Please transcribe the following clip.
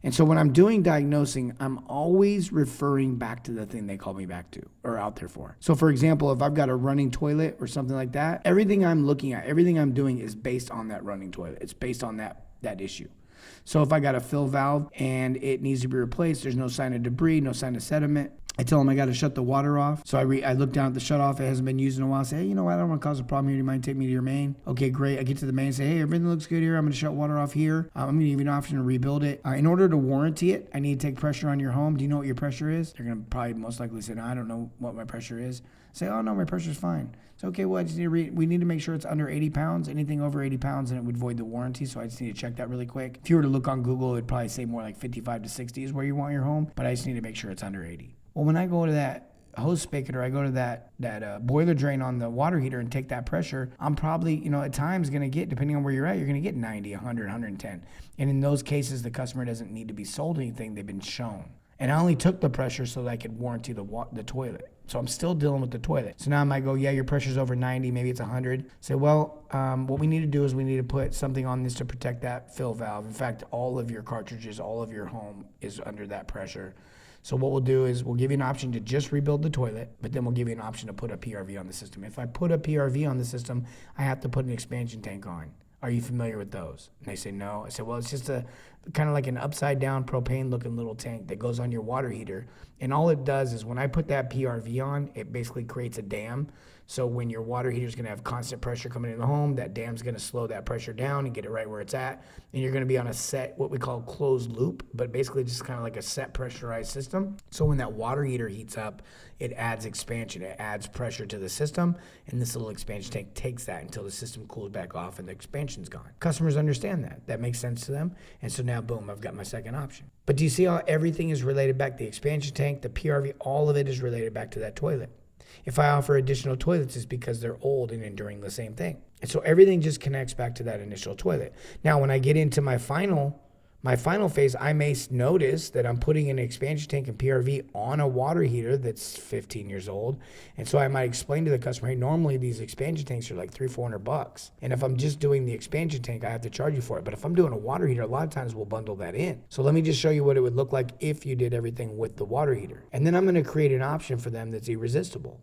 And so when I'm doing diagnosing, I'm always referring back to the thing they call me back to or out there for. So for example, if I've got a running toilet or something like that, everything I'm looking at, everything I'm doing is based on that running toilet. It's based on that issue. So if I got a fill valve and it needs to be replaced, there's no sign of debris, no sign of sediment, I tell them I got to shut the water off. So I look down at the shut off. It hasn't been used in a while. I say, hey, you know what? I don't want to cause a problem here. Do you mind taking me to your main? Okay, great. I get to the main and say, hey, everything looks good here. I'm going to shut water off here. I'm going to give you an option to rebuild it. In order to warranty it, I need to take pressure on your home. Do you know what your pressure is? They're going to probably most likely say, no, I don't know what my pressure is. Say, oh, no, my pressure's fine. So, okay, well, I just need we need to make sure it's under 80 pounds. Anything over 80 pounds, and it would void the warranty. So I just need to check that really quick. If you were to look on Google, it'd probably say more like 55 to 60 is where you want your home. But I just need to make sure it's under 80. Well, when I go to that hose spigot or I go to that boiler drain on the water heater and take that pressure, I'm probably, at times going to get, depending on where you're at, you're going to get 90, 100, 110. And in those cases, the customer doesn't need to be sold anything. They've been shown. And I only took the pressure so that I could warranty the toilet. So I'm still dealing with the toilet. So now I might go, yeah, your pressure's over 90, maybe it's 100. Say, well, what we need to do is we need to put something on this to protect that fill valve. In fact, all of your cartridges, all of your home is under that pressure. So what we'll do is we'll give you an option to just rebuild the toilet, but then we'll give you an option to put a PRV on the system. If I put a PRV on the system, I have to put an expansion tank on. Are you familiar with those? And they say no. I said, well, it's just a kind of like an upside down propane looking little tank that goes on your water heater. And all it does is when I put that PRV on, it basically creates a dam. So when your water heater is going to have constant pressure coming in the home, that dam's going to slow that pressure down and get it right where it's at. And you're going to be on a set, what we call closed loop, but basically just kind of like a set pressurized system. So when that water heater heats up, it adds expansion, it adds pressure to the system, and this little expansion tank takes that until the system cools back off and the expansion's gone. Customers understand that. That makes sense to them. And so now, boom, I've got my second option. But do you see how everything is related back? The expansion tank, the PRV, all of it is related back to that toilet. If I offer additional toilets, it's because they're old and enduring the same thing. And so everything just connects back to that initial toilet. Now, when I get into my final phase, I may notice that I'm putting an expansion tank and PRV on a water heater that's 15 years old. And so I might explain to the customer, hey, normally these expansion tanks are like $300-400. And if I'm just doing the expansion tank, I have to charge you for it. But if I'm doing a water heater, a lot of times we'll bundle that in. So let me just show you what it would look like if you did everything with the water heater. And then I'm going to create an option for them that's irresistible.